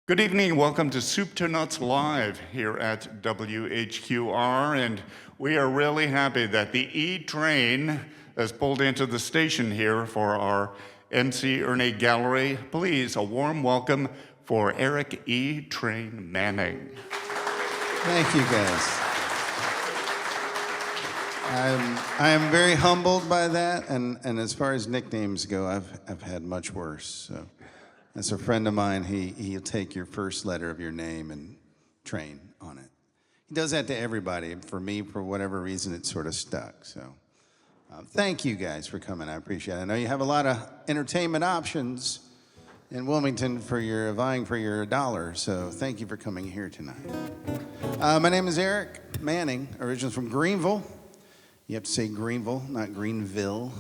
Good evening, welcome to Soup to Nuts Live here at WHQR, and we are really happy that the E train has pulled into the station here for our MC Erny Gallery. Please, a warm welcome for Eric E. Train Manning. Thank you, guys. I am very humbled by that, and as far as nicknames go, I've had much worse. So. As a friend of mine, he'll take your first letter of your name and train on it. He does that to everybody. For me, for whatever reason, it sort of stuck. So thank you guys for coming. I appreciate it. I know you have a lot of entertainment options in Wilmington for your vying for your dollar. So thank you for coming here tonight. My name is Eric Manning, originally from Greenville. You have to say Greenville, not Greenville.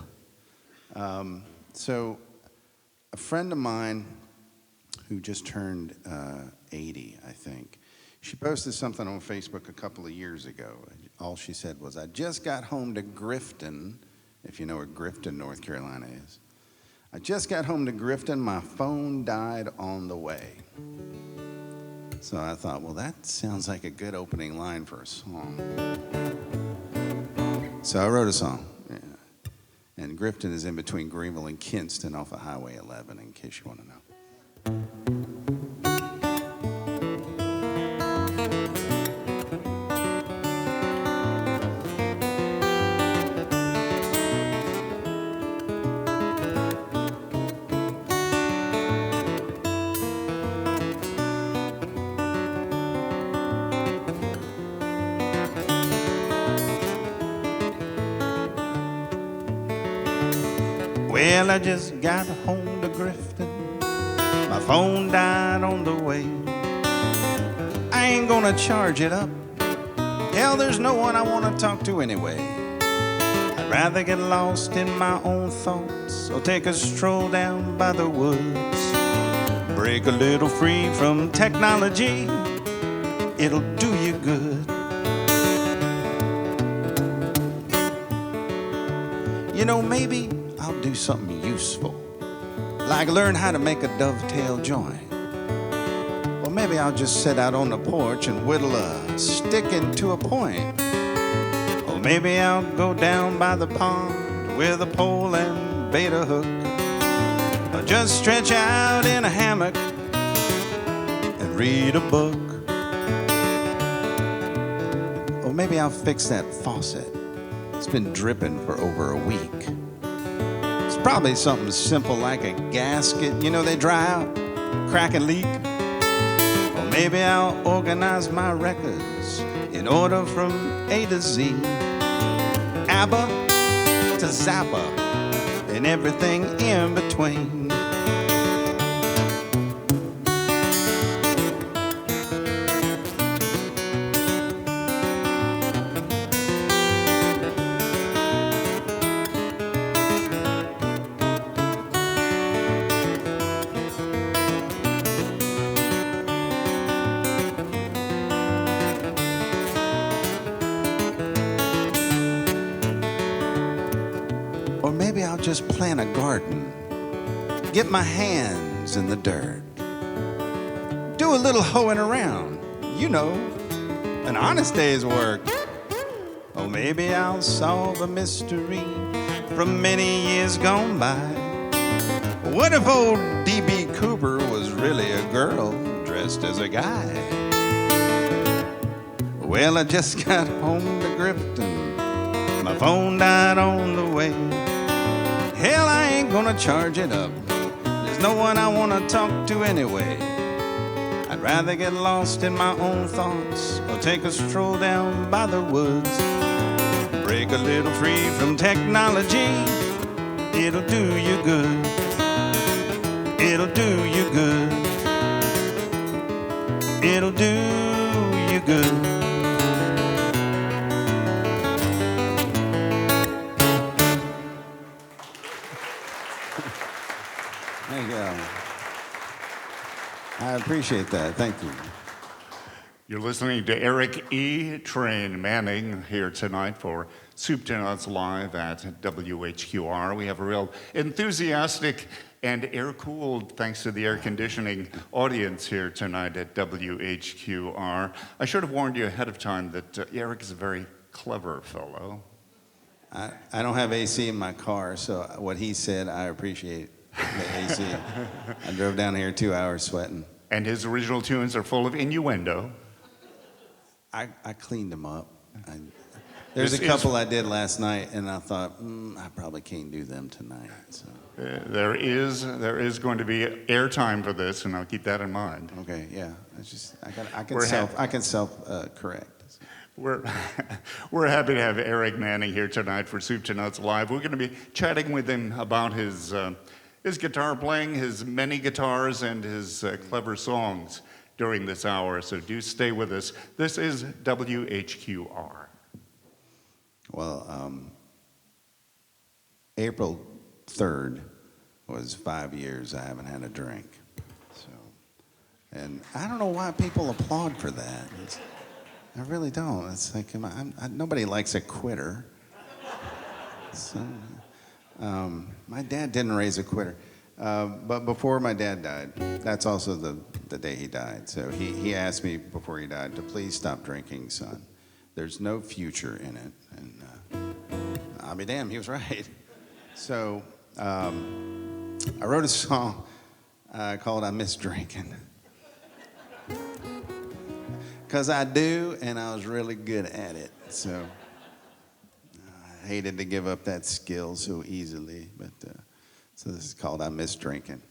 So a friend of mine who just turned 80, I think. She posted something on Facebook a couple of years ago. All she said was, I just got home to Grifton, if you know where Grifton, North Carolina is. I just got home to Grifton, my phone died on the way. So I thought, well, that sounds like a good opening line for a song. So I wrote a song. Yeah. And Grifton is in between Greenville and Kinston off of Highway 11, in case you want to know. Well, I just got home to Grifton. My phone died on the way. I ain't gonna charge it up. Hell, there's no one I wanna talk to anyway. I'd rather get lost in my own thoughts or take a stroll down by the woods. Break a little free from technology. It'll do you good. You know, maybe I'll do something useful, like learn how to make a dovetail joint. Or maybe I'll just sit out on the porch and whittle a stick into a point. Or maybe I'll go down by the pond with a pole and bait a hook. Or just stretch out in a hammock and read a book. Or maybe I'll fix that faucet. It's been dripping for over a week. Probably something simple like a gasket, you know, they dry out, crack and leak. Or maybe I'll organize my records in order from A to Z. ABBA to Zappa and everything in between. Or maybe I'll just plant a garden, get my hands in the dirt, do a little hoeing around, you know, an honest day's work. Or maybe I'll solve a mystery from many years gone by. What if old D.B. Cooper was really a girl dressed as a guy? Well, I just got home to Grifton, my phone died on the way. Hell, I ain't gonna charge it up. There's no one I wanna talk to anyway. I'd rather get lost in my own thoughts or take a stroll down by the woods. Break a little free from technology. It'll do you good. It'll do you good. It'll do you good. There you go. I appreciate that. Thank you. You're listening to Eric E. Train Manning here tonight for Soup to Nuts Live at WHQR. We have a real enthusiastic and air-cooled thanks to the air conditioning audience here tonight at WHQR. I should have warned you ahead of time that Eric is a very clever fellow. I don't have AC in my car, so what he said, I appreciate the AC. I drove down here 2 hours sweating. And his original tunes are full of innuendo. I cleaned them up. There's a couple I did last night, and I thought, I probably can't do them tonight. So. There is going to be airtime for this, and I'll keep that in mind. Okay, yeah. I can self-correct. We're happy to have Eric Manning here tonight for Soup to Nuts Live. We're going to be chatting with him about his guitar playing, his many guitars, and his clever songs during this hour. So do stay with us. This is WHQR. Well, April 3rd was 5 years I haven't had a drink. So, and I don't know why people applaud for that. I really don't. It's like nobody likes a quitter. So, my dad didn't raise a quitter. But before my dad died, that's also the day he died. So he asked me before he died to please stop drinking, son. There's no future in it. And I'll be damned, he was right. So I wrote a song called I Miss Drinking. Because I do, and I was really good at it. So I hated to give up that skill so easily. But so this is called I Miss Drinking.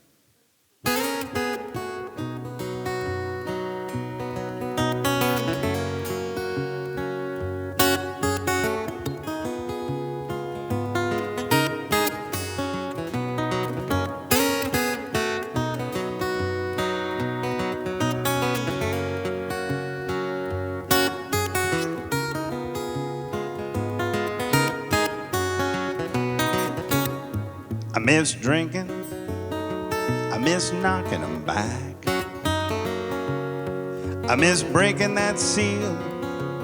I miss drinking, I miss knocking them back. I miss breaking that seal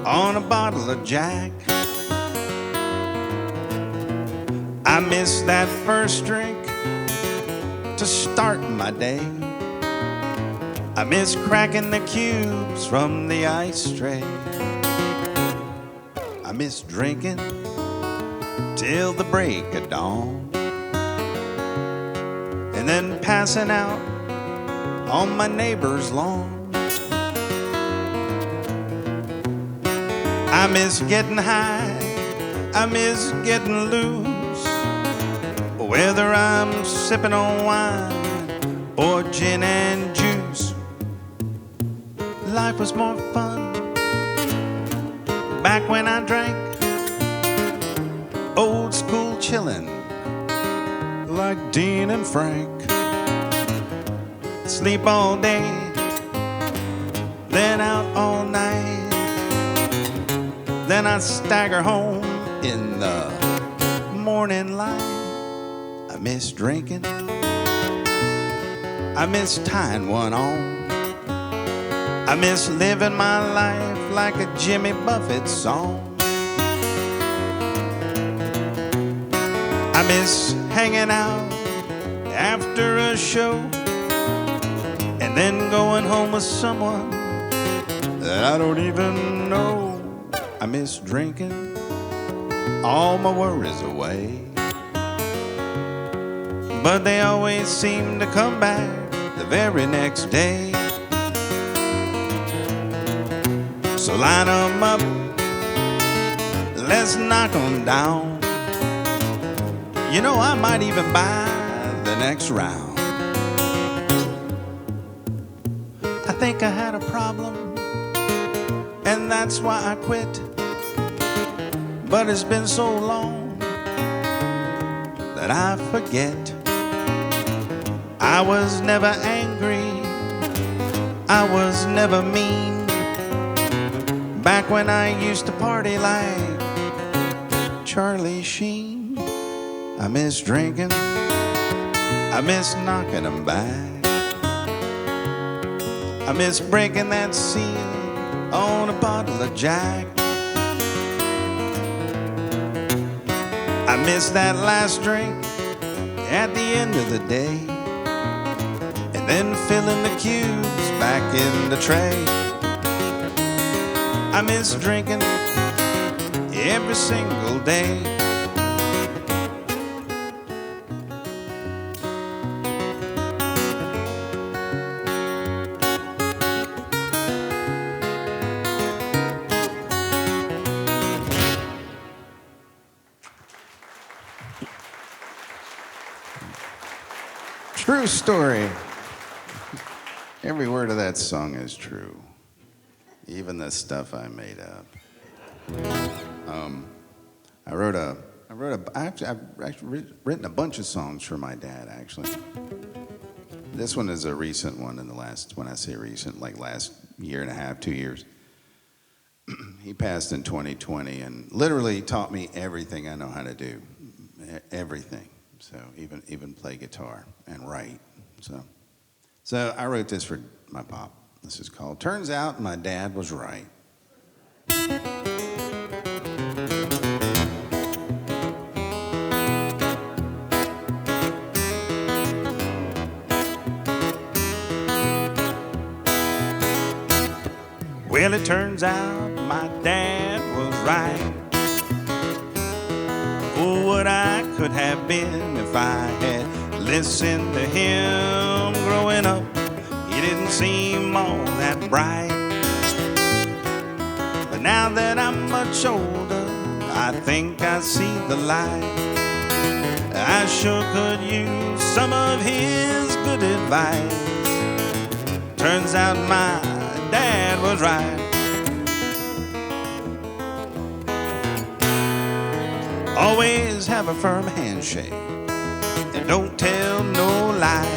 on a bottle of Jack. I miss that first drink to start my day. I miss cracking the cubes from the ice tray. I miss drinking till the break of dawn, and then passing out on my neighbor's lawn. I miss getting high, I miss getting loose, whether I'm sipping on wine or gin and juice. Life was more fun back when I drank old school chillin' like Dean and Frank. Sleep all day, then out all night, then I stagger home in the morning light. I miss drinking, I miss tying one on, I miss living my life like a Jimmy Buffett song. I miss hanging out after a show and then going home with someone that I don't even know. I miss drinking all my worries away, but they always seem to come back the very next day. So line 'em up, let's knock 'em down. You know, I might even buy the next round. I think I had a problem, and that's why I quit. But it's been so long that I forget. I was never angry, I was never mean, back when I used to party like Charlie Sheen. I miss drinking, I miss knocking them back, I miss breaking that seal on a bottle of Jack. I miss that last drink at the end of the day, then filling the cubes back in the tray. I miss drinking every single day. True story. Every word of that song is true, even the stuff I made up. I've actually written a bunch of songs for my dad, actually. This one is a recent one in the last, when I say recent, like last year and a half, 2 years. He passed in 2020 and literally taught me everything I know how to do, everything. So even play guitar and write. So I wrote this for my pop. This is called Turns Out My Dad Was Right. Well, it turns out my dad was right. Oh, what I could have been if I had listened to him growing up. He didn't seem all that bright. But now that I'm much older, I think I see the light. I sure could use some of his good advice. Turns out my dad was right. Always have a firm handshake and don't tell no lies.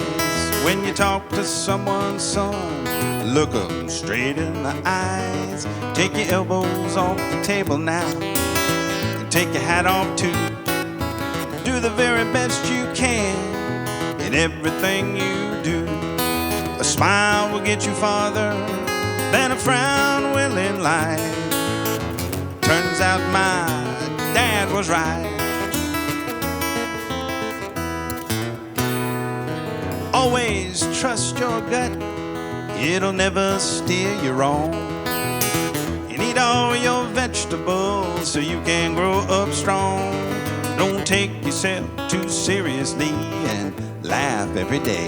When you talk to someone's son, look them straight in the eyes. Take your elbows off the table now and take your hat off too. Do the very best you can in everything you do. A smile will get you farther than a frown will in life. Turns out my dad was right. Always trust your gut, it'll never steer you wrong. And eat all your vegetables so you can grow up strong. Don't take yourself too seriously and laugh every day.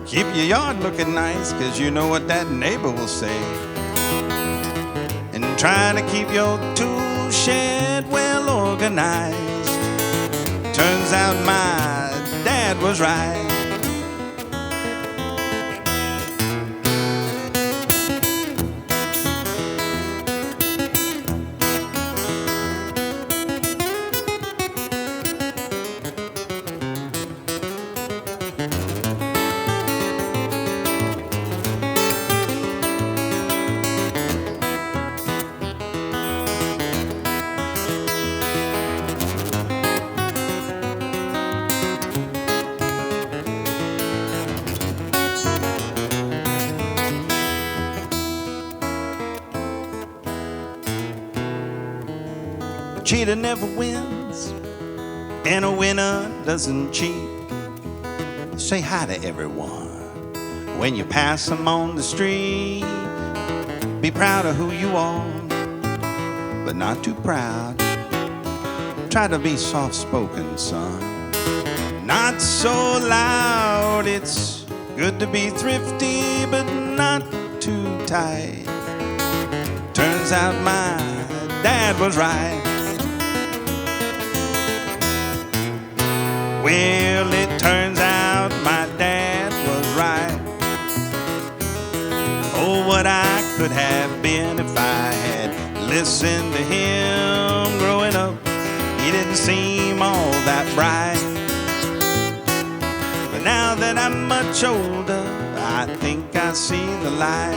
Keep your yard looking nice, 'cause you know what that neighbor will say. And try to keep your tool shed well organized. Turns out my dad was right. Cheater never wins, and a winner doesn't cheat. Say hi to everyone when you pass them on the street. Be proud of who you are, but not too proud. Try to be soft-spoken, son, not so loud. It's good to be thrifty, but not too tight. Turns out my dad was right. Well, it turns out my dad was right. Oh, what I could have been if I had listened to him growing up. He didn't seem all that bright. But now that I'm much older, I think I see the light.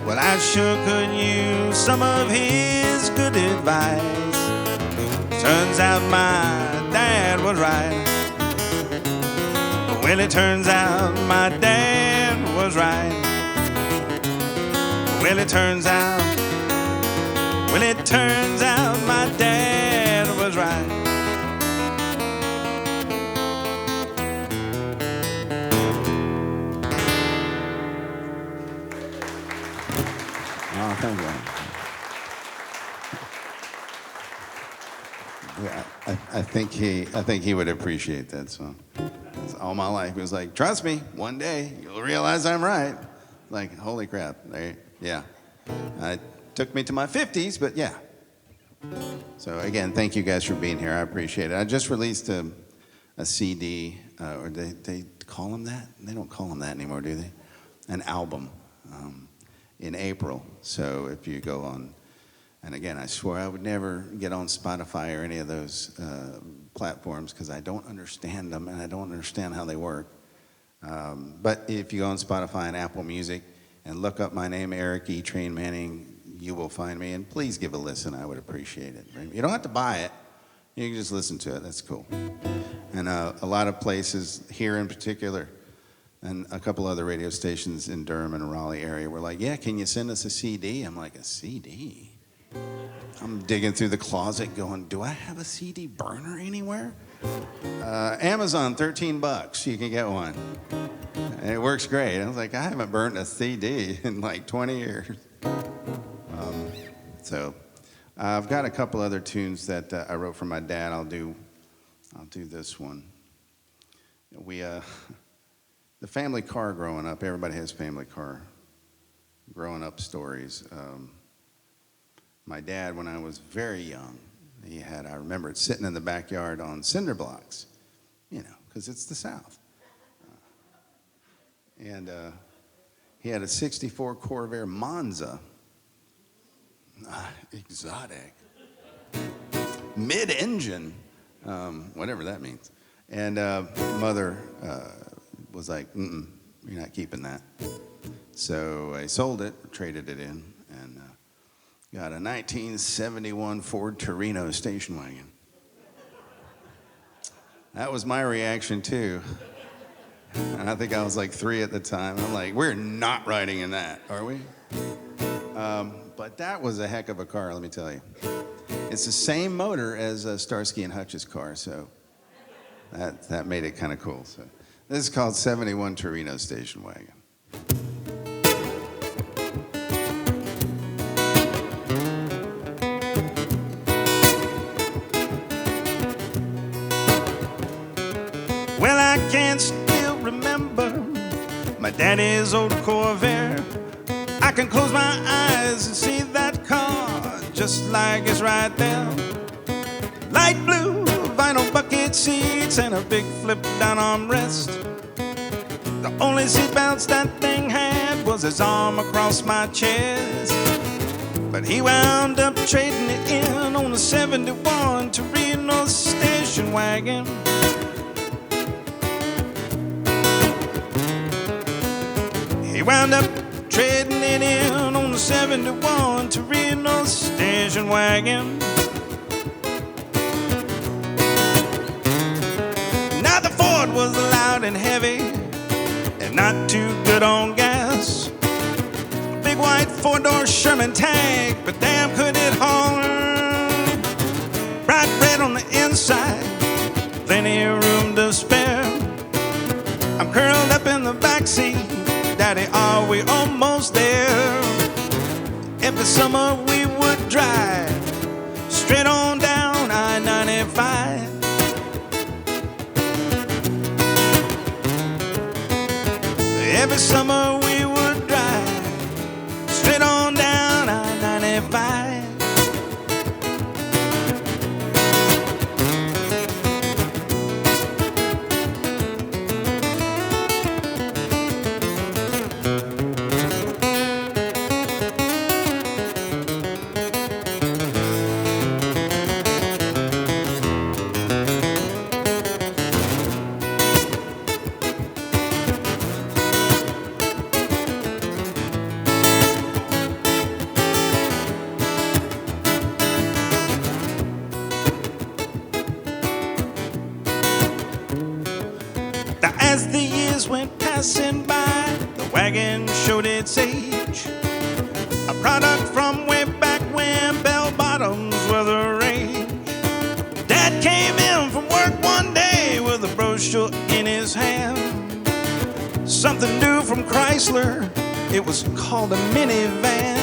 Well, I sure could use some of his good advice. Turns out my dad was right. Well, it turns out my dad was right. Well, it turns out my dad was right. Okay. Yeah, I think he would appreciate that song. All my life, he was like, "Trust me, one day you'll realize I'm right." Like, holy crap! Yeah, it took me to my 50s, but yeah. So again, thank you guys for being here. I appreciate it. I just released a CD, or they call them that? They don't call them that anymore, do they? An album in April. So if you go on. And again, I swore I would never get on Spotify or any of those platforms because I don't understand them and I don't understand how they work. But if you go on Spotify and Apple Music and look up my name, Eric E. Train Manning, you will find me. And please give a listen. I would appreciate it. You don't have to buy it. You can just listen to it. That's cool. And a lot of places here in particular and a couple other radio stations in Durham and Raleigh area were like, yeah, can you send us a CD? I'm like, a CD? I'm digging through the closet going, do I have a CD burner anywhere? Amazon, $13, you can get one. And it works great. I was like, I haven't burned a CD in like 20 years. So I've got a couple other tunes that I wrote for my dad. I'll do this one. The family car growing up, everybody has family car growing up stories. My dad, when I was very young, I remember it sitting in the backyard on cinder blocks, because it's the South. And he had a 64 Corvair Monza, exotic, mid-engine, whatever that means. And mother was like, you're not keeping that. So I sold it, traded it in, and got a 1971 Ford Torino station wagon. That was my reaction too. And I think I was like 3 at the time. I'm like, we're not riding in that, are we? But that was a heck of a car, let me tell you. It's the same motor as Starsky and Hutch's car, so that made it kind of cool. So this is called 71 Torino station wagon. Well, I can still remember my daddy's old Corvair. I can close my eyes and see that car just like it's right there. Light blue vinyl bucket seats and a big flip-down armrest. The only seatbelts that thing had was his arm across my chest. But he wound up trading it in on a 71 Torino station wagon. He wound up trading it in on the 71 Torino station wagon. Now the Ford was loud and heavy and not too good on gas. A big white 4-door Sherman tank, but damn could it haul. Bright red on the inside, plenty of room to spare. I'm curled up in the backseat. Daddy, are we almost there? Every summer we would drive straight on down I-95. Every summer we would drive straight on down I-95. As the years went passing by, the wagon showed its age. A product from way back when bell bottoms were the rage. Dad came in from work one day with a brochure in his hand. Something new from Chrysler, it was called a minivan.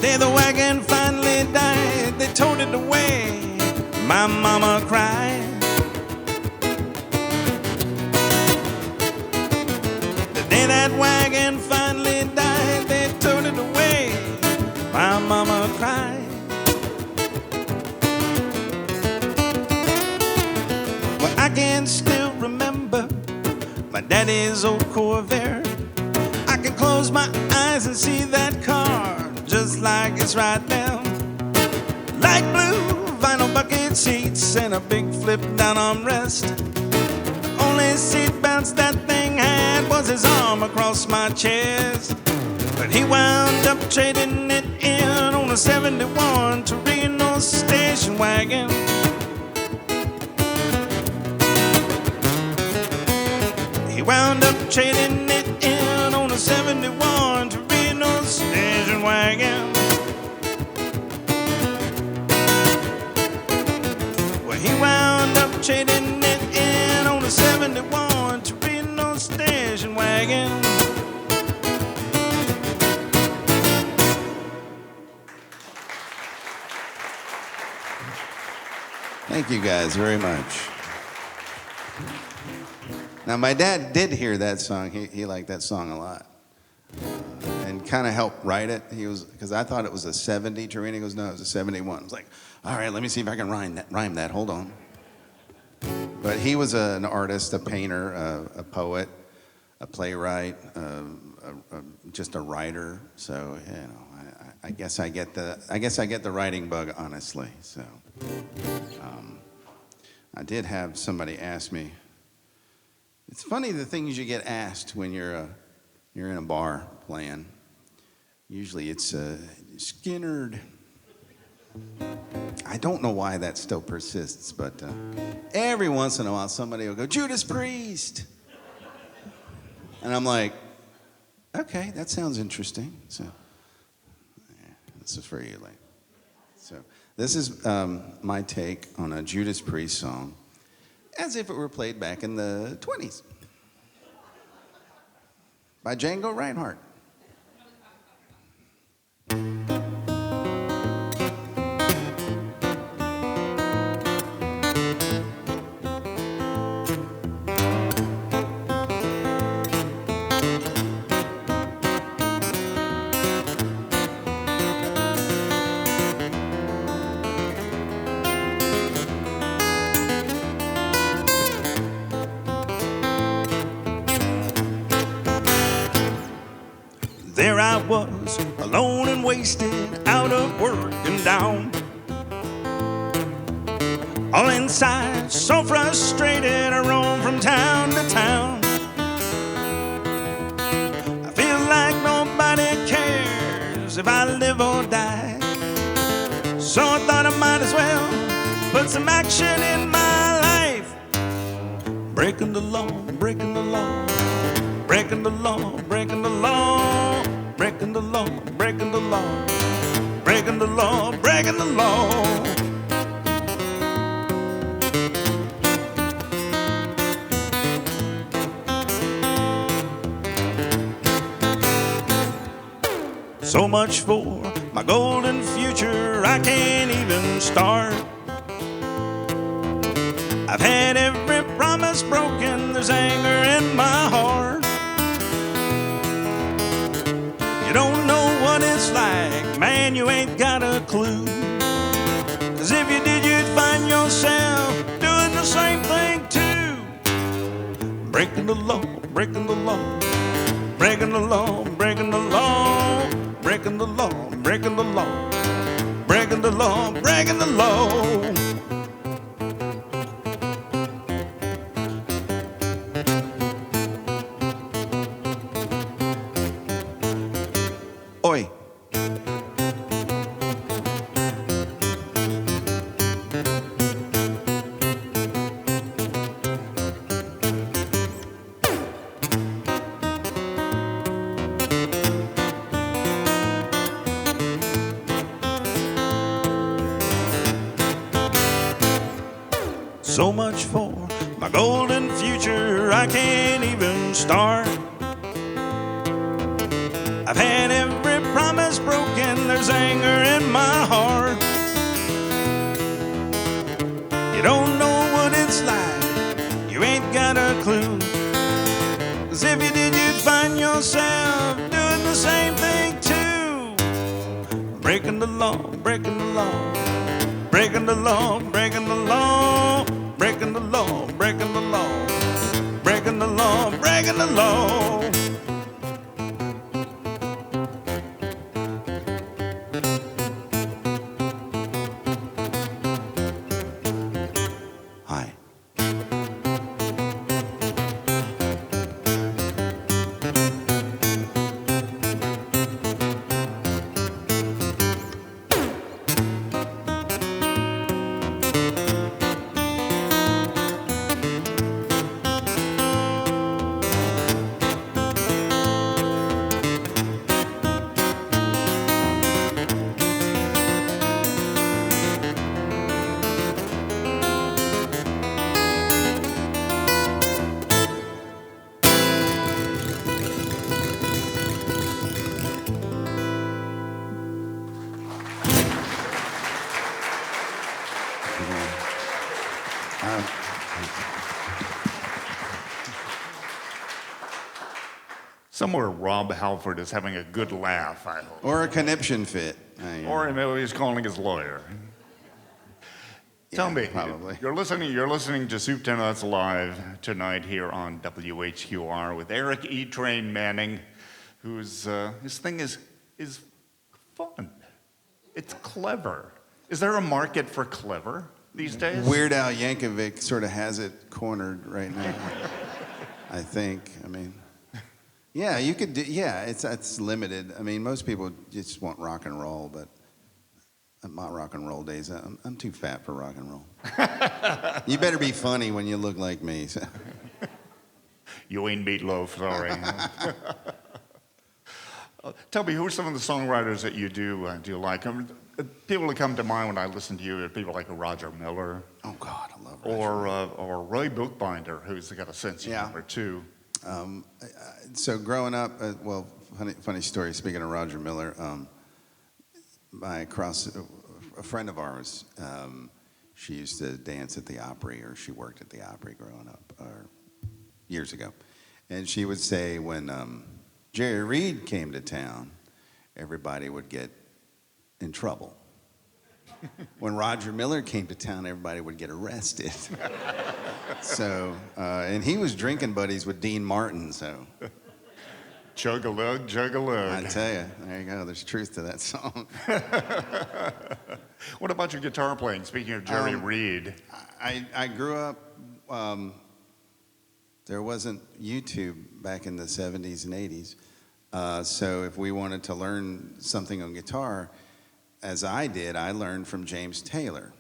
day the wagon finally died, they towed it away. My mama cried. The day that wagon finally died, they towed it away. My mama cried. Well, I can still remember my daddy's old Corvair. I can close my eyes and see that car just like it's right now. Light blue vinyl bucket seats and a big flip down armrest. The only seat bounce that thing had was his arm across my chest. But he wound up trading it in on a 71 Torino station wagon. He wound up trading it in on a 71 Torino station wagon. Well, he wound up trading it in on a 71 Torino station wagon. Thank you guys very much. Now, my dad did hear that song. He liked that song a lot. And kind of helped write it. Because I thought it was a 70. Torino goes, no, it was a 71. I was like, all right, let me see if I can rhyme that. Hold on. But he was an artist, a painter, a poet, a playwright, just a writer. So, you know, I guess I get the writing bug, honestly. So, I did have somebody ask me. It's funny the things you get asked when you're in a bar playing. Usually it's Skinnerd. I don't know why that still persists, but every once in a while somebody will go, Judas Priest. And I'm like, okay, that sounds interesting. So yeah, this is for you, like. So this is my take on a Judas Priest song, as if it were played back in the 20s by Django Reinhardt. There I was, alone and wasted, out of work and down. All inside, so frustrated, I roam from town to town. I feel like nobody cares if I live or die. So I thought I might as well put some action in my life. Breaking the law, breaking the law, breaking the law, breaking the law. Breaking the law, breaking the law, breaking the law, breaking the law. So much for my golden future, I can't even start. I've had every promise broken, there's anger in my heart. You don't know what it's like, man, you ain't got a clue. 'Cause if you did, you'd find yourself doing the same thing too. Breaking the law, breaking the law, breaking the law, breaking the law, breaking the law, breaking the law, breaking the law, breaking the law. Oi. So much for my golden future, I can't even start. I've had every promise broken, there's anger if you did, you'd find yourself doing the same thing too. Breaking the law, breaking the law, breaking the law, breaking the law, breaking the law, breaking the law, breaking the law, breaking the law. Hi. Somewhere Rob Halford is having a good laugh, I hope. Or a conniption fit. Or maybe he's calling his lawyer. Tell me, probably. You're listening to Soup to Nuts Live tonight here on WHQR with Eric E. Train Manning, whose his thing is fun. It's clever. Is there a market for clever these days? Weird Al Yankovic sort of has it cornered right now. I think. I mean, yeah, you could do. Yeah, it's limited. I mean, most people just want rock and roll, but my rock and roll days, I'm too fat for rock and roll. You better be funny when you look like me. So. You ain't Meatloaf, sorry. Tell me, who are some of the songwriters that you do like? People that come to mind when I listen to you are people like Roger Miller. Oh God, I love Roger. Or Roy Bookbinder, who's got a sense of humor too. So growing up, well, funny story. Speaking of Roger Miller, a friend of ours, she used to dance at the Opry, or she worked at the Opry growing up, years ago, and she would say when Jerry Reed came to town, everybody would get in trouble. When Roger Miller came to town, everybody would get arrested. So, and he was drinking buddies with Dean Martin, so. Chug-a-lug, chug-a-lug. I tell you, there you go, there's truth to that song. What about your guitar playing, speaking of Jerry Reed? I grew up, there wasn't YouTube back in the 70s and 80s, so if we wanted to learn something on guitar, as I did, I learned from James Taylor.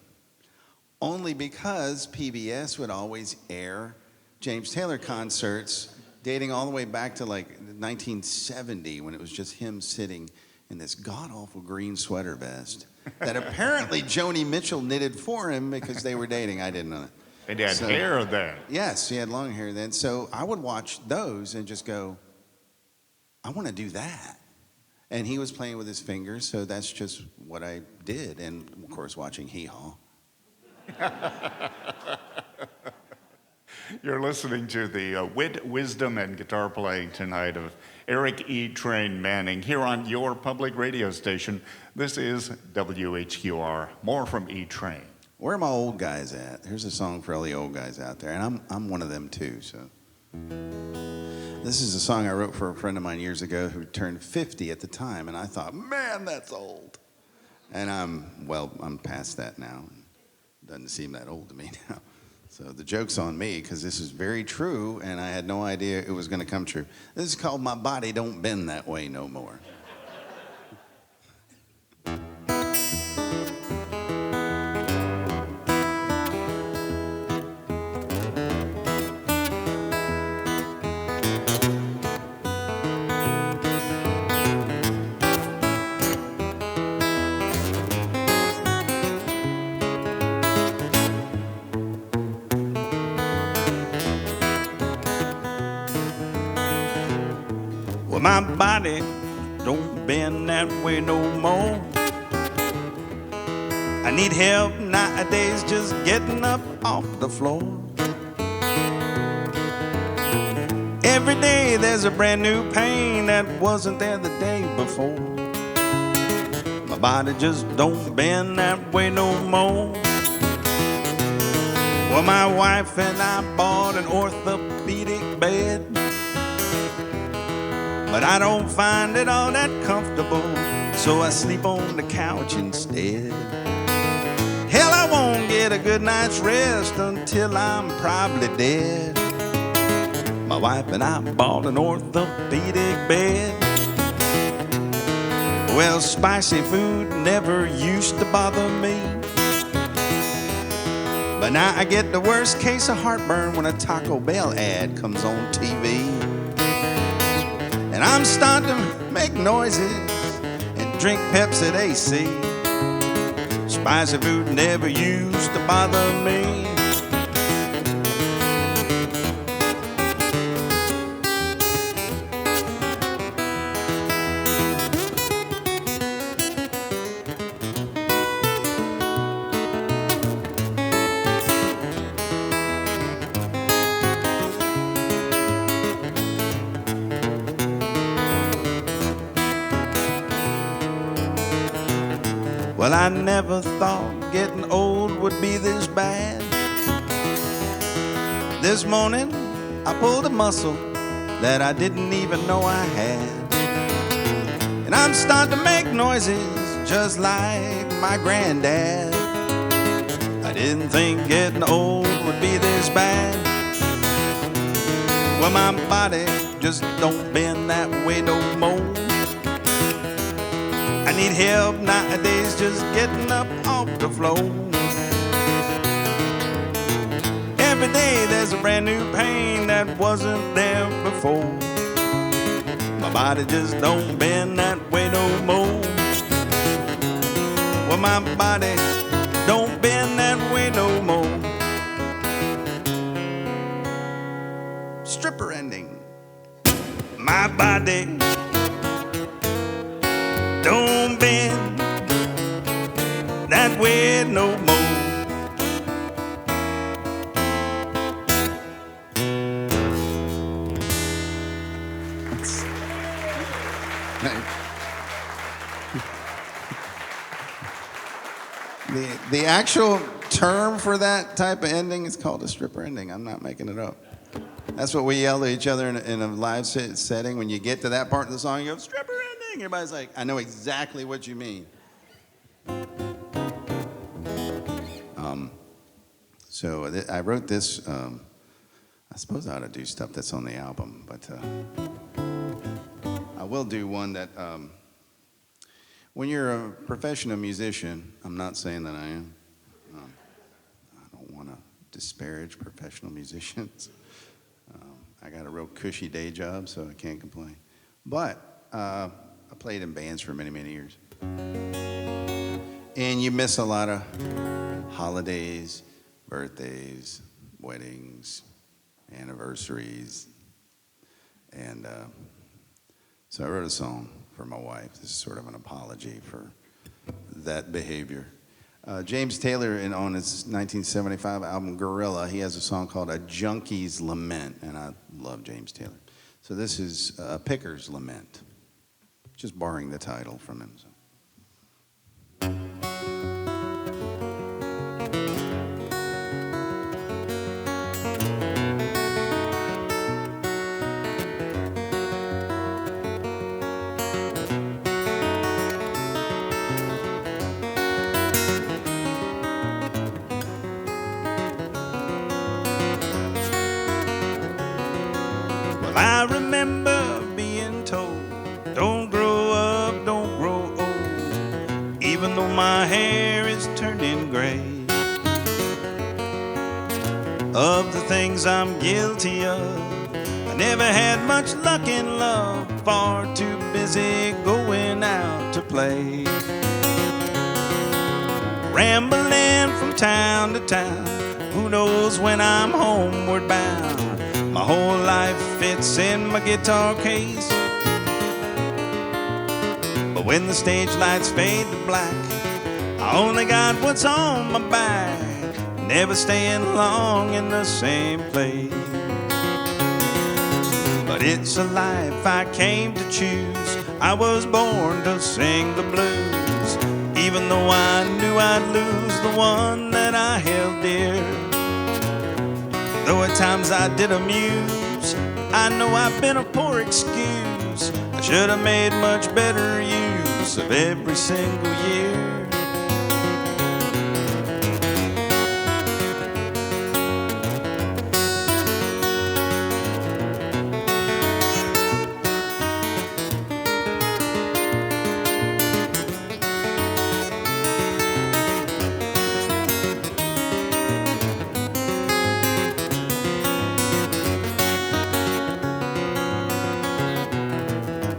Only because PBS would always air James Taylor concerts dating all the way back to like 1970, when it was just him sitting in this god-awful green sweater vest that apparently Joni Mitchell knitted for him because they were dating. I didn't know that. And he had hair then. Yes, he had long hair then. So I would watch those and just go, I want to do that. And he was playing with his fingers, so that's just what I did. And, of course, watching Hee Haw. You're listening to the wit, wisdom, and guitar playing tonight of Eric E. Train Manning here on your public radio station. This is WHQR. More from E. Train. Where are my old guys at? Here's a song for all the old guys out there, and I'm one of them too. So this is a song I wrote for a friend of mine years ago who turned 50 at the time, and I thought, man, that's old. And I'm past that now. Doesn't seem that old to me now. So the joke's on me, because this is very true, and I had no idea it was going to come true. This is called My Body Don't Bend That Way No More. Well, my body don't bend that way no more. I need help nowadays just getting up off the floor. Every day there's a brand new pain that wasn't there the day before. My body just don't bend that way no more. Well, my wife and I bought an orthopedic bed, but I don't find it all that comfortable, so I sleep on the couch instead. Hell, I won't get a good night's rest until I'm probably dead. My wife and I bought an orthopedic bed. Well, spicy food never used to bother me, but now I get the worst case of heartburn when a Taco Bell ad comes on TV. And I'm starting to make noises and drink Pepsi AC. Spicy food never used to bother me. Well, I never thought getting old would be this bad. This morning, I pulled a muscle that I didn't even know I had. And I'm starting to make noises just like my granddad. I didn't think getting old would be this bad. Well, my body just don't bend that way no more. I need help nowadays just getting up off the floor. Every day there's a brand new pain that wasn't there before. My body just don't bend that way no more. Well, my body don't bend that way no more. Stripper ending. My body don't bend that way no more. The actual term for that type of ending is called a stripper ending. I'm not making it up. That's what we yell at each other in a live setting. When you get to that part of the song, you go, stripper ending. Everybody's like, I know exactly what you mean. I wrote this. I suppose I ought to do stuff that's on the album, but I will do one that when you're a professional musician, I'm not saying that I am. I don't want to disparage professional musicians. I got a real cushy day job, so I can't complain. But I played in bands for many, many years. And you miss a lot of holidays, birthdays, weddings, anniversaries. And so I wrote a song for my wife. This is sort of an apology for that behavior. James Taylor, on his 1975 album Gorilla, he has a song called A Junkie's Lament, and I love James Taylor. So this is A Picker's Lament, just borrowing the title from him. So. I remember being told, don't grow up, don't grow old, even though my hair is turning gray. Of the things I'm guilty of, I never had much luck in love, far too busy going out to play. Rambling from town to town, who knows when I'm homeward bound. My whole life fits in my guitar case, but when the stage lights fade to black, I only got what's on my back, never staying long in the same place. but it's a life I came to choose. I was born to sing the blues, even though I knew I'd lose the one that I held dear. Though at times I did amuse, I know I've been a poor excuse. I should have made much better use of every single year.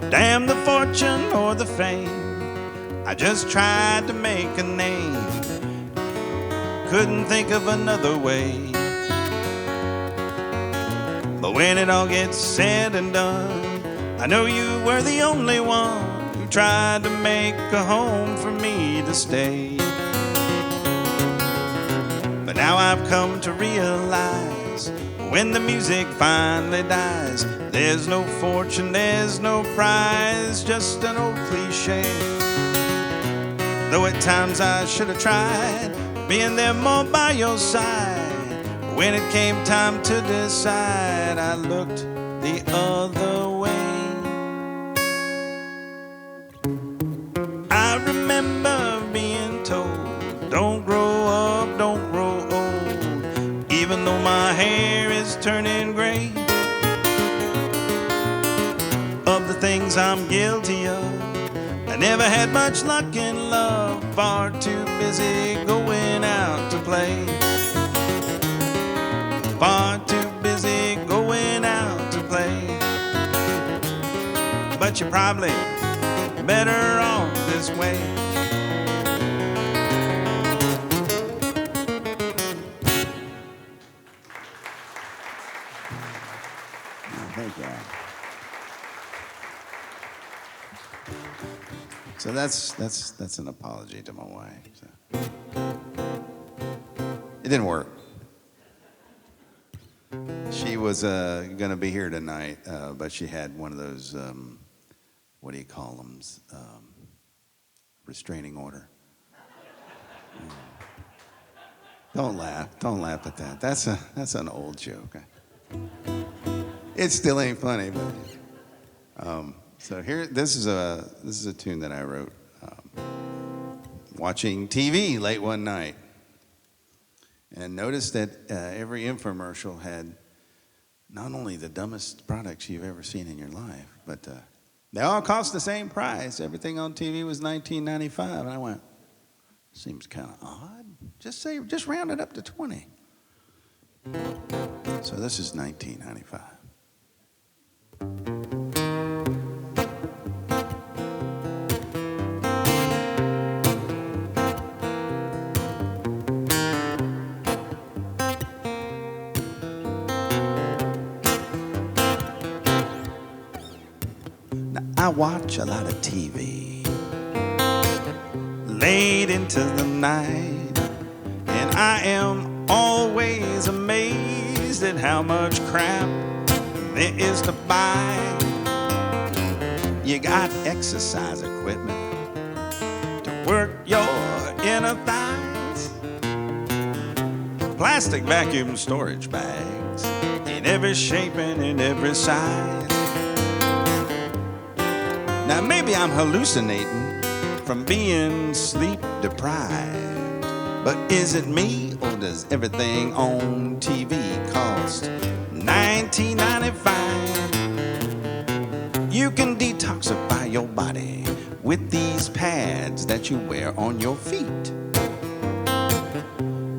Damn the fortune or the fame, I just tried to make a name. Couldn't think of another way. But when it all gets said and done, I know you were the only one who tried to make a home for me to stay. But now I've come to realize, when the music finally dies, there's no fortune, there's no prize, just an old cliche. Though at times I should have tried being there more by your side, when it came time to decide, I looked the other way. I remember being told, don't grow up, don't grow old, even though my hair is turning gray. Of the things I'm guilty of, I never had much luck in love, far too busy going out to play. Far too busy going out to play. But you're probably better off this way. Thank you. So that's an apology to my wife. So. It didn't work. She was going to be here tonight, but she had one of those, what do you call them, restraining order. Don't laugh at that. That's an old joke. It still ain't funny, but so here, this is a tune that I wrote watching TV late one night, and noticed that every infomercial had not only the dumbest products you've ever seen in your life, but they all cost the same price. Everything on TV was $19.95, and I went, seems kind of odd. Just round it up to 20. So this is $19.95. I watch a lot of TV late into the night, and I am always amazed at how much crap there is to buy. You got exercise equipment to work your inner thighs, plastic vacuum storage bags in every shape and in every size. Now maybe I'm hallucinating from being sleep deprived, but is it me, or does everything on TV cost $19.95? You can detoxify your body with these pads that you wear on your feet.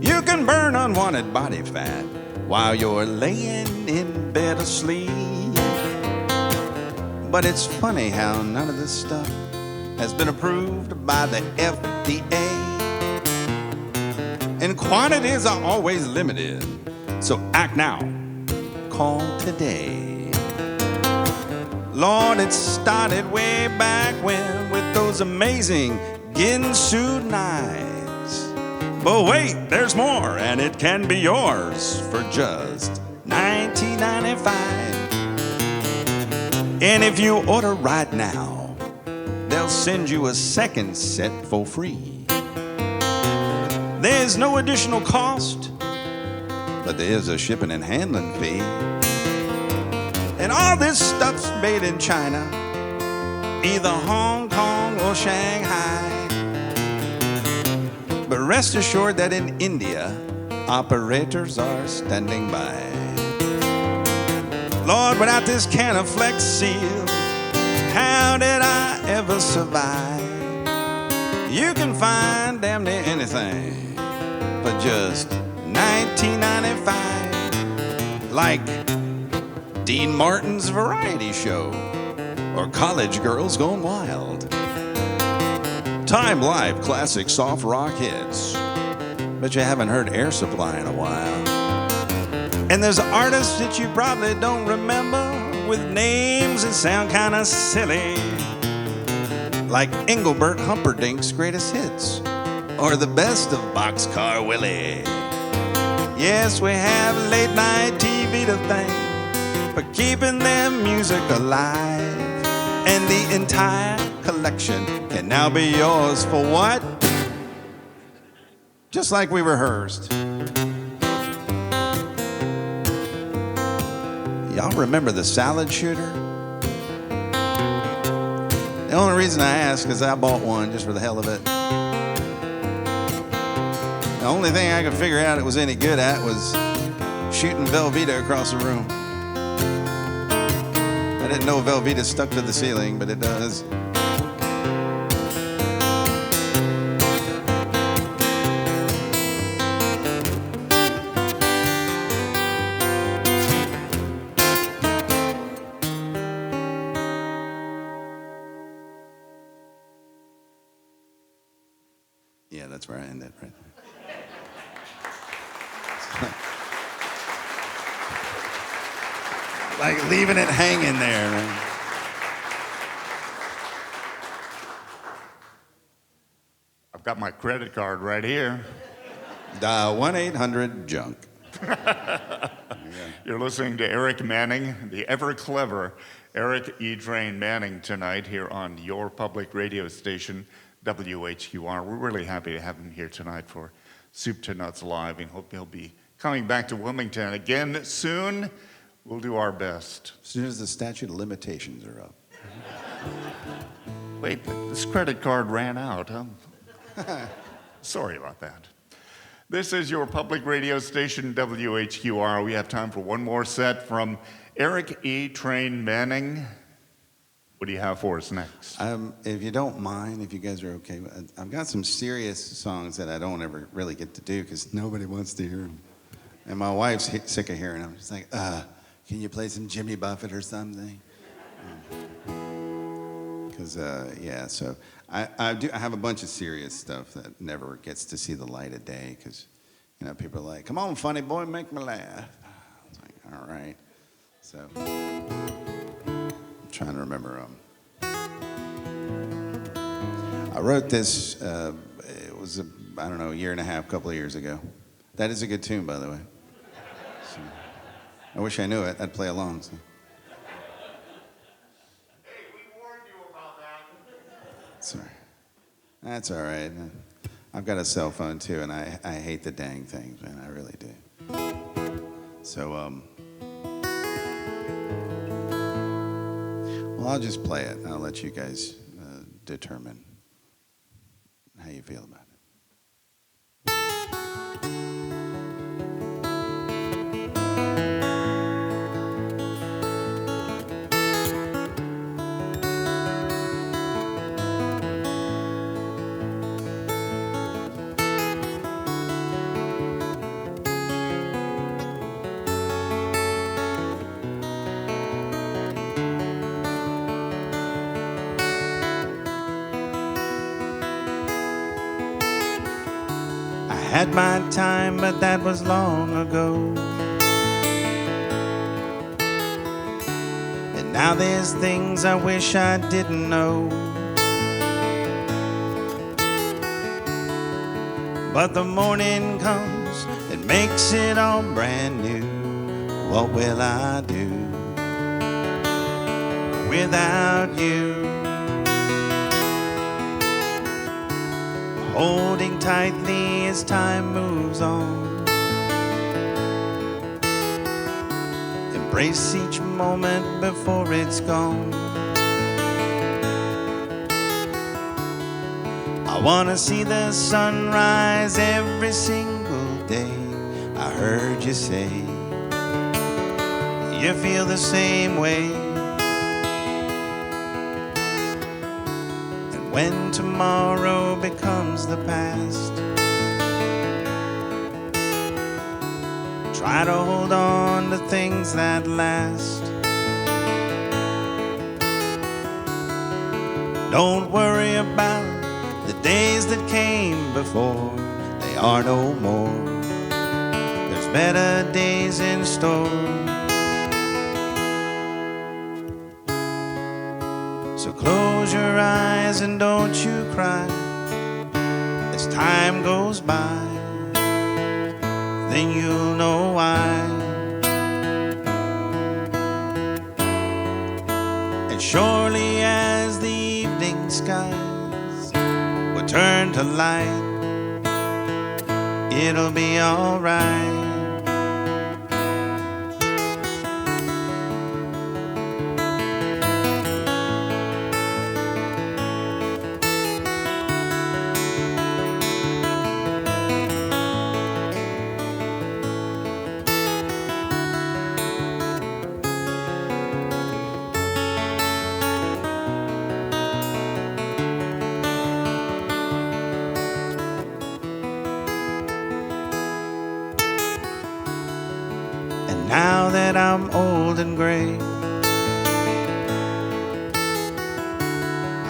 You can burn unwanted body fat while you're laying in bed asleep. But it's funny how none of this stuff has been approved by the FDA. And quantities are always limited, so act now, call today. Lord, it started way back when with those amazing Ginsu knives. But wait, there's more, and it can be yours for just $19.95. And if you order right now, they'll send you a second set for free. There's no additional cost, but there is a shipping and handling fee. And all this stuff's made in China, either Hong Kong or Shanghai. But rest assured that in India, operators are standing by. Lord, without this can of Flex Seal, how did I ever survive? You can find damn near anything for just $19.95, like Dean Martin's variety show or College Girls Gone Wild. Time Life classic soft rock hits, but you haven't heard Air Supply in a while. And there's artists that you probably don't remember with names that sound kind of silly, like Engelbert Humperdinck's Greatest Hits or the best of Boxcar Willie. Yes, we have late night TV to thank for keeping their music alive. And the entire collection can now be yours for what? Just like we rehearsed. Y'all remember the salad shooter? The only reason I ask is I bought one just for the hell of it. The only thing I could figure out it was any good at was shooting Velveeta across the room. I didn't know Velveeta stuck to the ceiling, but it does. Yeah, that's where I ended, right there. Like leaving it hanging there. Right? I've got my credit card right here. Dial 1-800-JUNK. You're listening to Eric Manning, the ever-clever Eric E. Train Manning tonight here on your public radio station, WHQR. We're really happy to have him here tonight for Soup to Nuts Live, and hope he'll be coming back to Wilmington again soon. We'll do our best. As soon as the statute of limitations are up. Wait, this credit card ran out. Sorry about that. This is your public radio station, WHQR. We have time for one more set from Eric E. Train Manning. What do you have for us next? If you don't mind, if you guys are okay, I've got some serious songs that I don't ever really get to do because nobody wants to hear them. And my wife's sick of hearing them. She's like, can you play some Jimmy Buffett or something? Because, yeah, so I have a bunch of serious stuff that never gets to see the light of day because, you know, people are like, come on, funny boy, make me laugh. I was like, all right. So I'm trying to remember. I wrote this, it was, I don't know, a year and a half, couple of years ago. That is a good tune, by the way. So, I wish I knew it. I'd play along. So. Hey, we warned you about that. Sorry. That's all right. I've got a cell phone too, and I hate the dang things, man. I really do. So, well, I'll just play it, and I'll let you guys determine how you feel about it. Had my time, but that was long ago. And now there's things I wish I didn't know. But the morning comes and makes it all brand new. What will I do? without you. Holding tightly as time moves on. Embrace each moment before it's gone. I wanna see the sunrise every single day. I heard you say you feel the same way. And when tomorrow becomes the past, try to hold on to things that last. Don't worry about the days that came before, they are no more. There's better days in store. So close your eyes and don't you cry as time goes by. Then you'll know why. And surely as the evening skies will turn to light, it'll be alright. Now that I'm old and gray,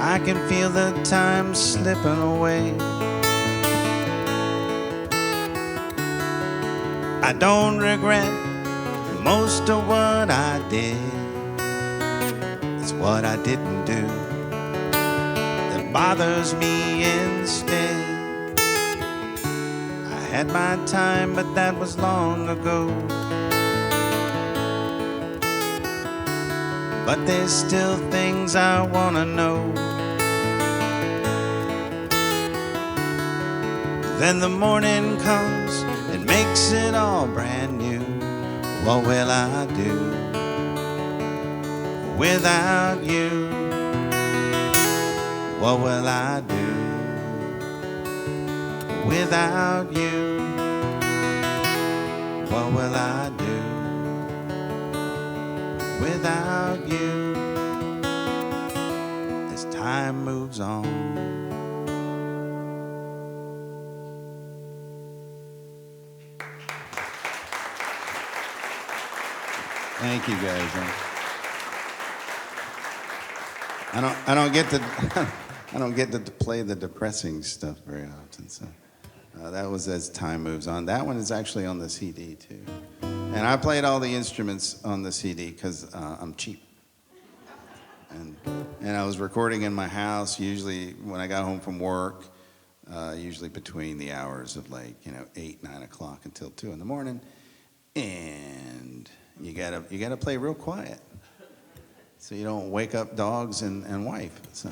I can feel the time slipping away. I don't regret most of what I did. It's what I didn't do that bothers me instead. I had my time, but that was long ago. But there's still things I wanna know. Then the morning comes and makes it all brand new. What will I do without you? What will I do without you? What will I do without you as time moves on? Thank you guys. I don't get to I don't get to play the depressing stuff very often. So that was As Time Moves On. That one is actually on the CD too. And I played all the instruments on the CD because I'm cheap. And I was recording in my house, usually when I got home from work, usually between the hours of 8, 9 o'clock until 2 in the morning. And you gotta play real quiet so you don't wake up dogs and wife. So,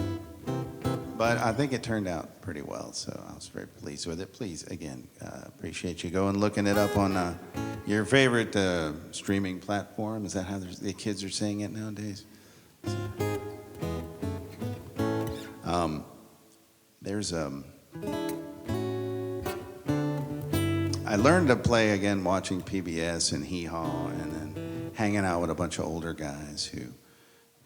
but I think it turned out pretty well, so I was very pleased with it. Please, again, appreciate you going looking it up on your favorite streaming platform. Is that how the kids are saying it nowadays? I learned to play again watching PBS and Hee Haw, and then hanging out with a bunch of older guys who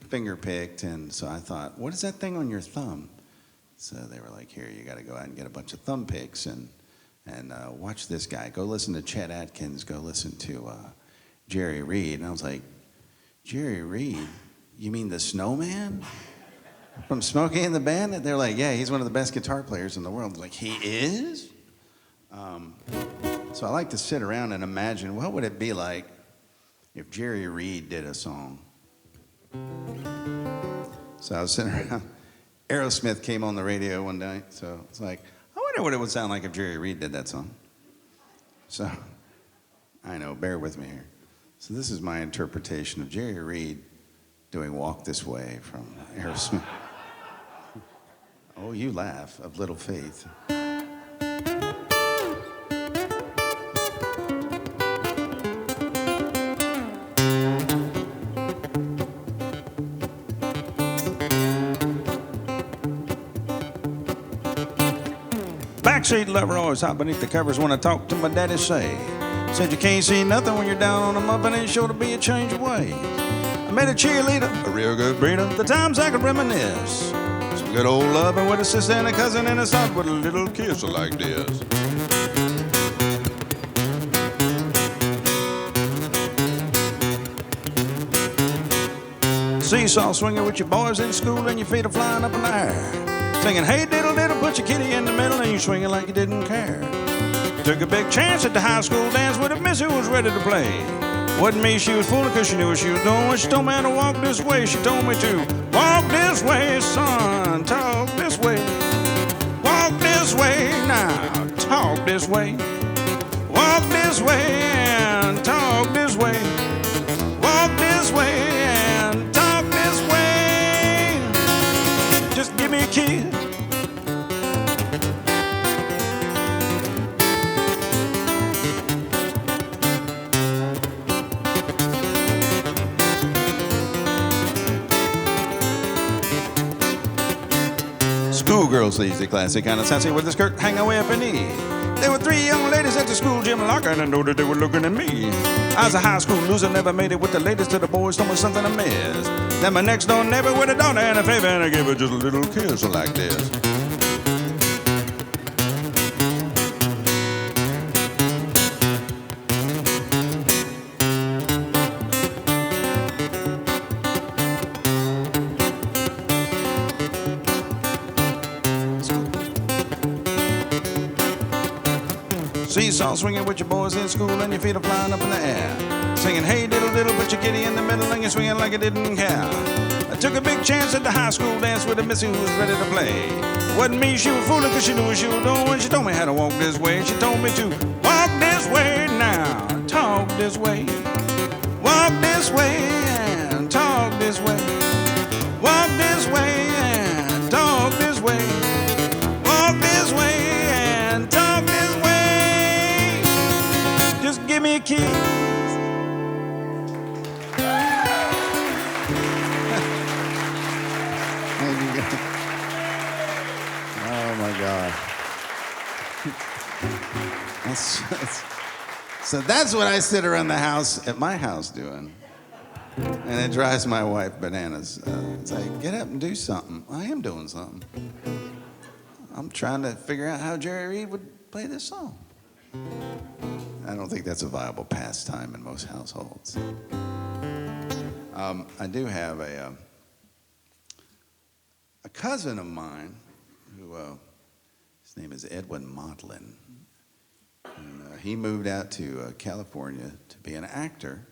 finger picked. And so I thought, what is that thing on your thumb? So they were like, here, you got to go out and get a bunch of thumb picks and watch this guy. Go listen to Chet Atkins. Go listen to Jerry Reed. And I was like, Jerry Reed? You mean the Snowman? From Smokey and the Bandit? They're like, yeah, he's one of the best guitar players in the world. Like, he is? So I like to sit around and imagine, what would it be like if Jerry Reed did a song? So I was sitting around. Aerosmith came on the radio one night, so it's like, I wonder what it would sound like if Jerry Reed did that song. So, I know, bear with me here. So this is my interpretation of Jerry Reed doing Walk This Way from Aerosmith. Oh, you laugh, of Little Faith. Backseat lover always hot beneath the covers when I talk to my daddy say. Said you can't see nothing when you're down on the mud, but ain't sure to be a change of ways. I met a cheerleader, a real good breeder, the times I could reminisce. Some good old loving with a sister and a cousin and a son with a little kiss like this. Seesaw swinging with your boys in school and your feet are flying up in the air. Singing, hey diddle diddle, put your kitty in the middle and you swinging like you didn't care. Took a big chance at the high school dance with a miss who was ready to play. Wasn't me, she was fooling cause she knew what she was doing. When she told me to walk this way, she told me to walk this way, son, talk this way. Walk this way now, talk this way. Walk this way and talk this way. Walk this way and talk this way. Just give me a kiss. Schoolgirl sleeves, the classic kind of sassy with the skirt hanging way up her knee. There were 3 young ladies at the school gym locker and I know that they were looking at me. I was a high school loser, never made it with the latest to the boys, told me something I missed. Then my next door neighbor with a daughter and a favor and I gave her just a little kiss like this. Seesaw swinging with your boys in school and your feet are flying up in the air. Singing, hey diddle diddle, put your kitty in the middle and you're swinging like you didn't care. I took a big chance at the high school dance with a missy who was ready to play. Wasn't me, she was fooling cause she knew what she was doing. When she told me how to walk this way, she told me to walk this way now, talk this way. Walk this way and talk this way. Walk this way and talk this way. Walk this way and talk this way. Just give me a kiss. Oh my God. So that's what I sit around the house at my house doing. And it drives my wife bananas. It's like, get up and do something. I am doing something. I'm trying to figure out how Jerry Reed would play this song. I don't think that's a viable pastime in most households. I do have a cousin of mine who, his name is Edwin Motlin. And, he moved out to California to be an actor.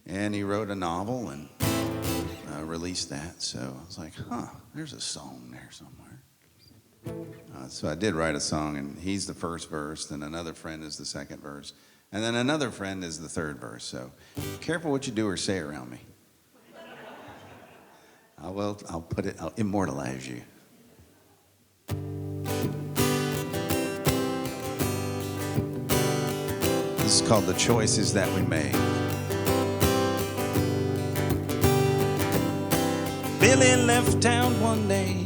And he wrote a novel and released that. So I was like, there's a song there somewhere. So I did write a song, and he's the first verse, then another friend is the second verse, and then another friend is the third verse. So careful what you do or say around me. I'll immortalize you. This is called The Choices That We Make. Billy left town one day,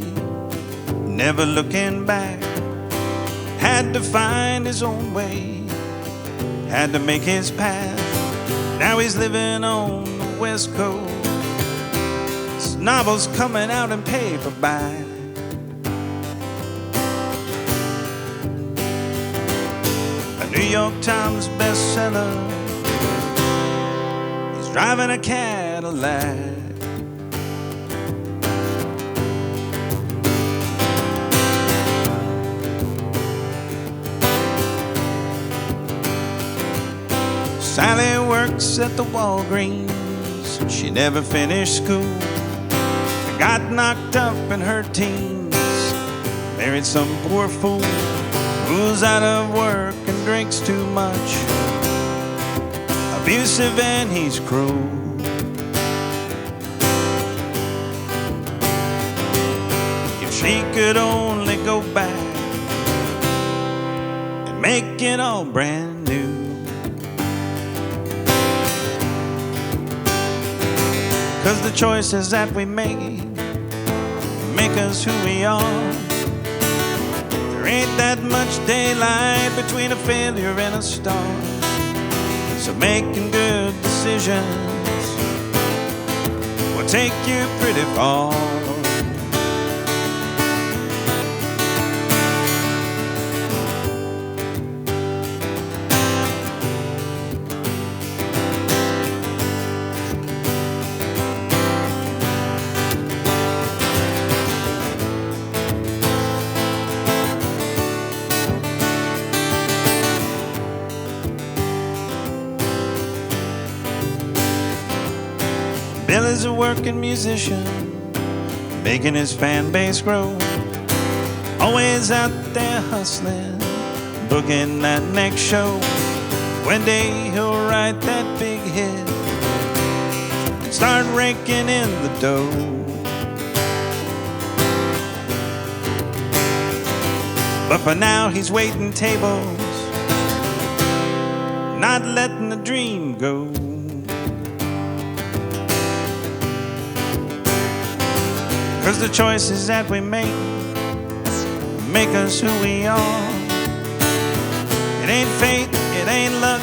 never looking back. Had to find his own way, had to make his path. Now he's living on the West Coast. His novels coming out in paperback. A New York Times bestseller. He's driving a Cadillac. Sally works at the Walgreens. She never finished school. Got knocked up in her teens. Married some poor fool who's out of work and drinks too much. Abusive and he's cruel. she could only go back and make it all brand new. 'Cause the choices that we make us who we are. There ain't that much daylight between a failure and a star. So making good decisions will take you pretty far. Billy's a working musician, making his fan base grow. Always out there hustling, booking that next show. One day he'll write that big hit and start raking in the dough. But for now he's waiting tables, not letting the dream go. 'Cause the choices that we make us who we are. It ain't fate, it ain't luck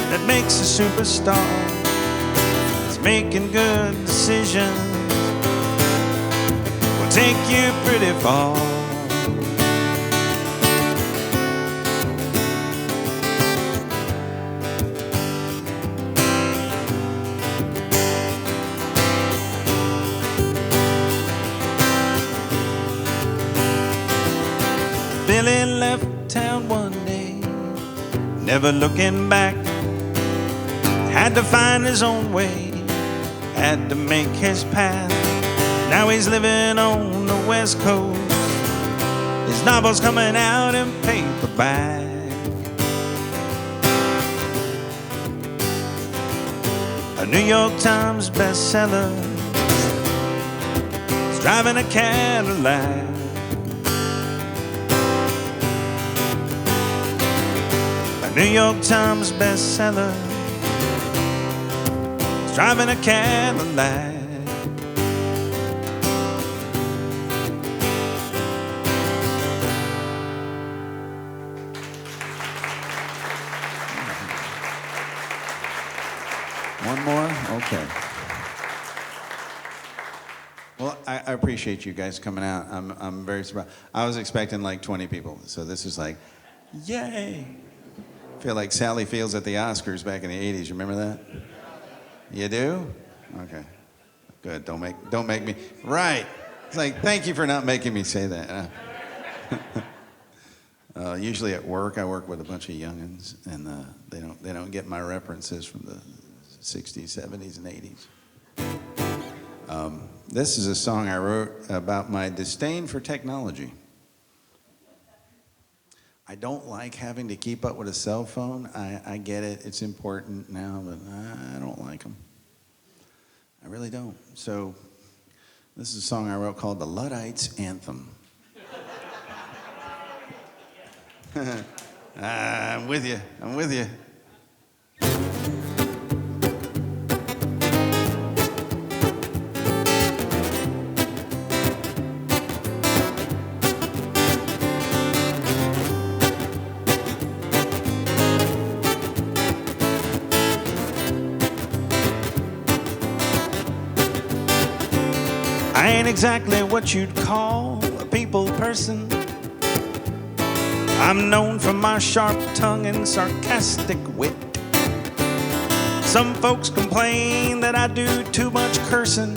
that makes a superstar. It's making good decisions will take you pretty far. Billy left town one day, never looking back. Had to find his own way, had to make his path. Now he's living on the West Coast, his novels coming out in paperback. A New York Times bestseller, he's driving a Cadillac. New York Times bestseller, he's driving a Cadillac. One more? Okay. Well, I appreciate you guys coming out. I'm very surprised. I was expecting like 20 people, so this is like, yay! I feel like Sally Fields at the Oscars back in the 80s. You remember that? You do? Okay. Good. Don't make me. Right. It's like, thank you for not making me say that. Usually at work, I work with a bunch of youngins, and they don't get my references from the 60s, 70s, and 80s. This is a song I wrote about my disdain for technology. I don't like having to keep up with a cell phone. I get it, it's important now, but I don't like them. I really don't. So this is a song I wrote called The Luddites' Anthem. I'm with you, I'm with you. I ain't exactly what you'd call a people person. I'm known for my sharp tongue and sarcastic wit. Some folks complain that I do too much cursing,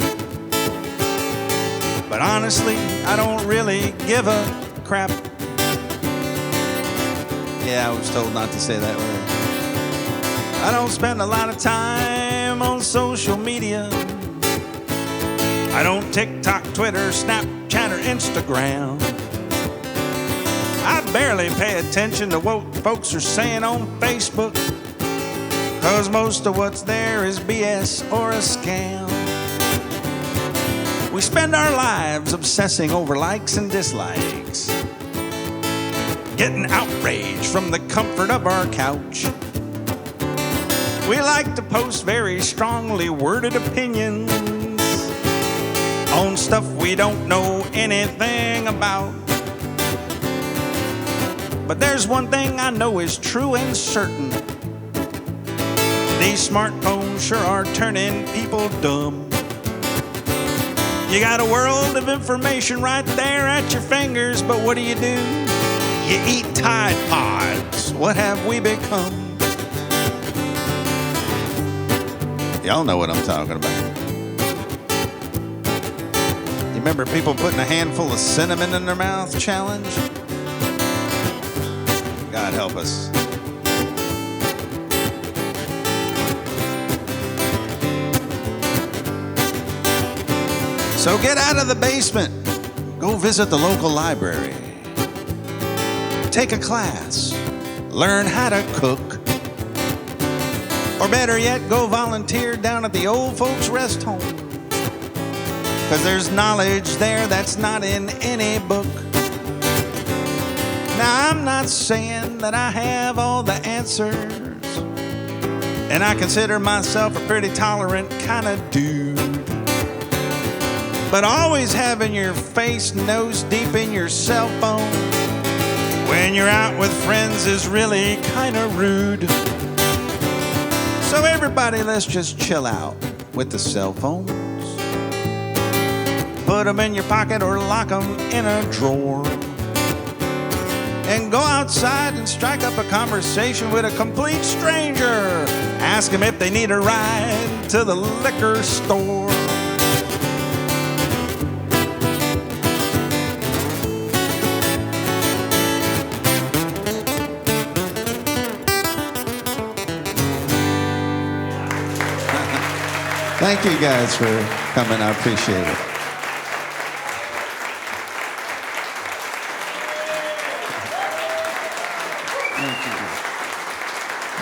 but honestly, I don't really give a crap. Yeah, I was told not to say that word. I don't spend a lot of time on social media. I don't TikTok, Twitter, Snapchat, or Instagram. I barely pay attention to what folks are saying on Facebook, 'cause most of what's there is BS or a scam. We spend our lives obsessing over likes and dislikes, getting outraged from the comfort of our couch. We like to post very strongly worded opinions on stuff we don't know anything about. But there's one thing I know is true and certain. These smartphones sure are turning people dumb. You got a world of information right there at your fingers, but what do? You eat Tide Pods. What have we become? Y'all know what I'm talking about. You remember people putting a handful of cinnamon in their mouth challenge? God help us. So get out of the basement. Go visit the local library. Take a class. Learn how to cook. Or better yet, go volunteer down at the old folks' rest home. 'Cause there's knowledge there that's not in any book. Now, I'm not saying that I have all the answers, and I consider myself a pretty tolerant kind of dude. But always having your face nose deep in your cell phone when you're out with friends is really kind of rude. So everybody, let's just chill out with the cell phones. Put them in your pocket or lock them in a drawer. And go outside and strike up a conversation with a complete stranger. Ask them if they need a ride to the liquor store. Thank you guys for coming. I appreciate it.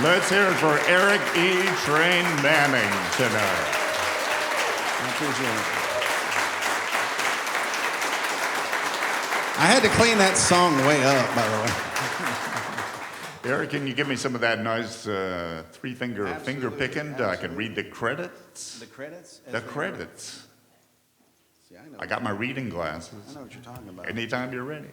Let's hear it for Eric E. Train Manning tonight. I appreciate it. I had to clean that song way up, by the way. Eric, can you give me some of that nice three-finger finger picking? I can Absolutely. read the credits. The credits? The credits. See, I know. I got my reading glasses. I know what you're talking about. Anytime you're ready.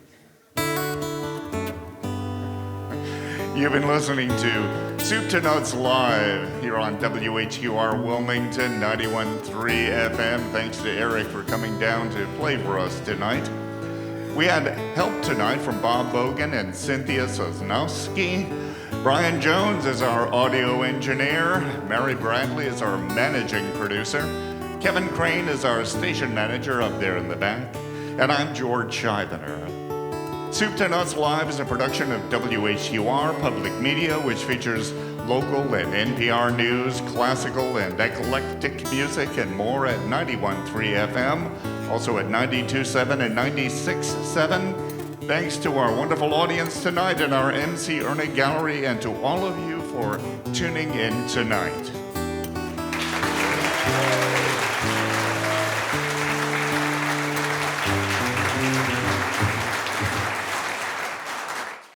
You've been listening to Soup to Nuts Live here on WHQR Wilmington 91.3 FM. Thanks to Eric for coming down to play for us tonight. We had help tonight from Bob Bogan and Cynthia Sosnowski. Brian Jones is our audio engineer. Mary Bradley is our managing producer. Kevin Crane is our station manager up there in the back. And I'm George Scheibner. Soup to Nuts Live is a production of WHQR Public Media, which features local and NPR news, classical and eclectic music, and more at 91.3 FM, also at 92.7 and 96.7. Thanks to our wonderful audience tonight and our MC Erny Gallery, and to all of you for tuning in tonight.